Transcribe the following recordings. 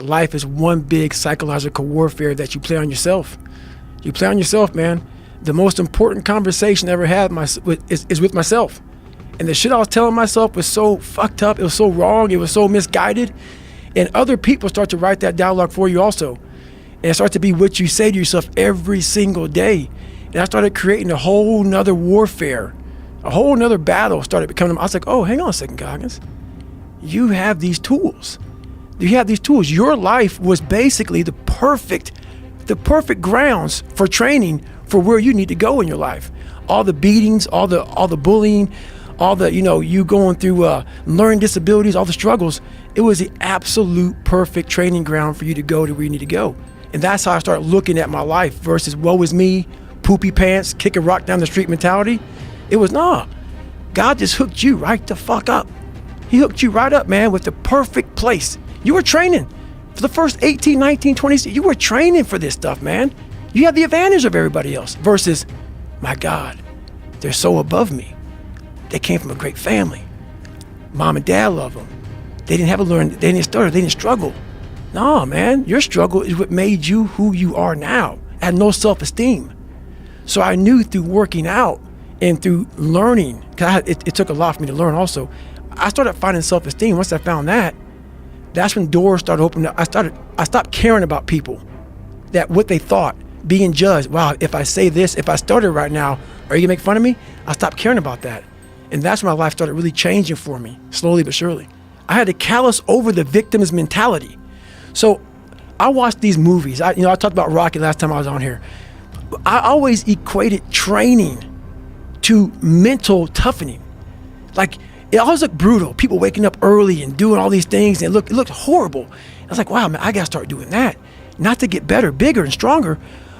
life is one big psychological warfare that you play on yourself. You play on yourself, man. The most important conversation I ever had is with myself. And the shit I was telling myself was so fucked up. It was so wrong. It was so misguided. And other people start to write that dialogue for you also. And it starts to be what you say to yourself every single day. And I started creating a whole nother warfare. A whole nother battle started becoming. I was like, oh, hang on a second, Goggins. You have these tools. You have these tools. Your life was basically the perfect grounds for training for where you need to go in your life. All the beatings, all the bullying, all the, you going through learning disabilities, all the struggles. It was the absolute perfect training ground for you to go to where you need to go. And that's how I started looking at my life versus woe is me, poopy pants, kick a rock down the street mentality. It was, nah, God just hooked you right the fuck up. He hooked you right up, man, with the perfect place. You were training for the first 18, 19, 20, you were training for this stuff, man. You have the advantage of everybody else versus, my God, they're so above me. They came from a great family. Mom and dad love them. They didn't have to learn, they didn't stutter, they didn't struggle. No, man, your struggle is what made you who you are now. I had no self-esteem. So I knew through working out and through learning, because it took a lot for me to learn also, I started finding self-esteem. Once I found that, that's when doors started opening up. I stopped caring about people, that what they thought, being judged. Wow, if I say this, if I started right now, are you gonna make fun of me? I stopped caring about that. And that's when my life started really changing for me, slowly but surely. I had to callous over the victim's mentality. So I watched these movies. I talked about Rocky last time I was on here. I always equated training to mental toughening. Like, it always looked brutal. People waking up early and doing all these things, and it looked horrible. I was like, wow, man, I gotta start doing that. Not to get better, bigger, and stronger,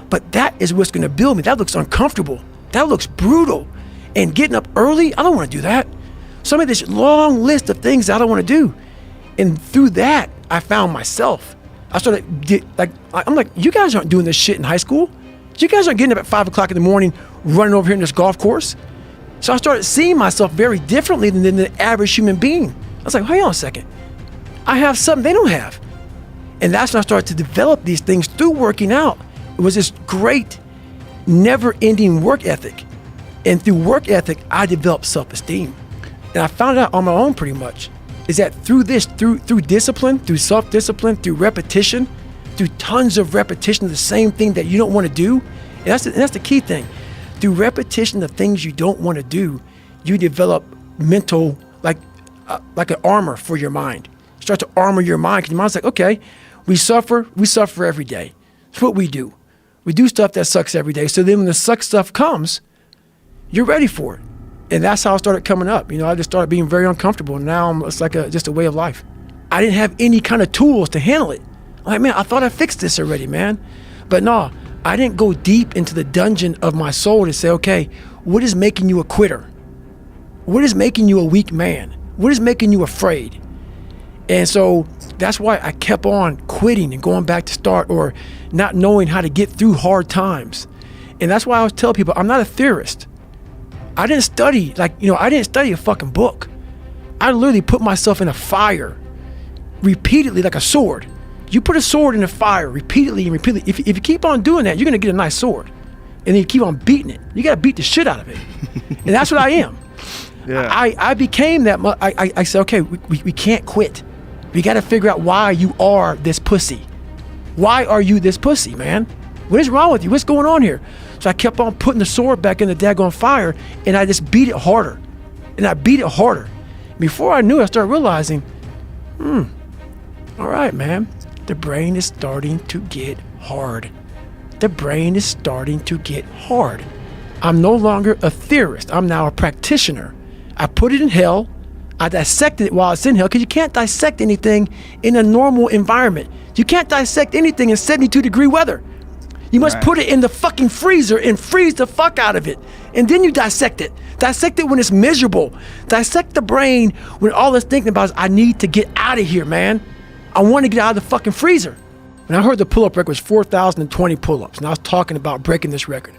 but that is what's gonna build me. That looks uncomfortable. That looks brutal. And getting up early, I don't wanna do that. So I made this long list of things that I don't wanna do. And through that, I found myself. I started, I'm like, you guys aren't doing this shit in high school. You guys aren't getting up at 5 o'clock in the morning, running over here in this golf course. So I started seeing myself very differently than the average human being. I was like, hang on a second. I have something they don't have. And that's when I started to develop these things through working out. It was this great, never-ending work ethic. And through work ethic, I developed self-esteem. And I found out on my own pretty much, is that through discipline, through self-discipline, through repetition, through tons of repetition of the same thing that you don't want to do, and that's the key thing. Through repetition of things you don't want to do, you develop mental, like an armor for your mind. You start to armor your mind, because your mind's like, okay, we suffer every day. It's what we do. We do stuff that sucks every day. So then when the suck stuff comes, you're ready for it. And that's how I started coming up. I just started being very uncomfortable. And now it's like just a way of life. I didn't have any kind of tools to handle it. I'm like, man, I thought I fixed this already, man. But no, I didn't go deep into the dungeon of my soul to say, okay, what is making you a quitter? What is making you a weak man? What is making you afraid? And so that's why I kept on quitting and going back to start, or not knowing how to get through hard times. And that's why I always tell people, I'm not a theorist. I didn't study, I didn't study a fucking book. I literally put myself in a fire repeatedly, like a sword. You put a sword in a fire repeatedly and repeatedly. If you keep on doing that, you're gonna get a nice sword. And then you keep on beating it. You gotta beat the shit out of it. And that's what I am. Yeah. I became that. I said, okay, we can't quit. We gotta figure out why you are this pussy. Why are you this pussy, man? What is wrong with you? What's going on here? So I kept on putting the sword back in the daggone fire, and I just beat it harder. And I beat it harder. Before I knew it, I started realizing, all right, man, the brain is starting to get hard. The brain is starting to get hard. I'm no longer a theorist. I'm now a practitioner. I put it in hell. I dissected it while it's in hell, because you can't dissect anything in a normal environment. You can't dissect anything in 72-degree weather. You must put it in the fucking freezer and freeze the fuck out of it. And then you dissect it. Dissect it when it's miserable. Dissect the brain when all it's thinking about is, I need to get out of here, man. I want to get out of the fucking freezer. When I heard the pull-up record was 4,020 pull-ups, and I was talking about breaking this record,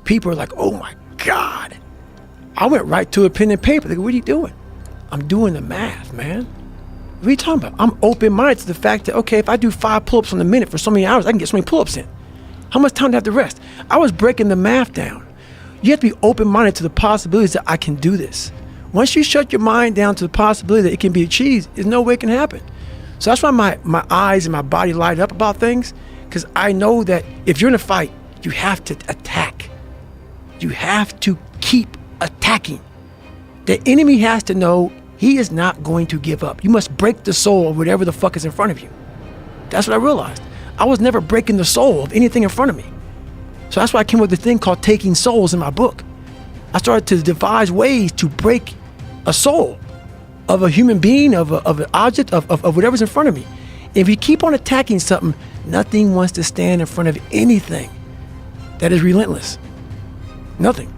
people are like, oh my God. I went right to a pen and paper. They go, what are you doing? I'm doing the math, man. What are you talking about? I'm open-minded to the fact that, okay, if I do 5 pull-ups in a minute for so many hours, I can get so many pull-ups in. How much time do I have to rest? I was breaking the math down. You have to be open-minded to the possibilities that I can do this. Once you shut your mind down to the possibility that it can be achieved, there's no way it can happen. So that's why my eyes and my body light up about things, because I know that if you're in a fight, you have to attack. You have to keep attacking. The enemy has to know he is not going to give up. You must break the soul of whatever the fuck is in front of you. That's what I realized. I was never breaking the soul of anything in front of me. So that's why I came up with the thing called Taking Souls in my book. I started to devise ways to break a soul of a human being, of an object, of whatever's in front of me. If you keep on attacking something, nothing wants to stand in front of anything that is relentless. Nothing.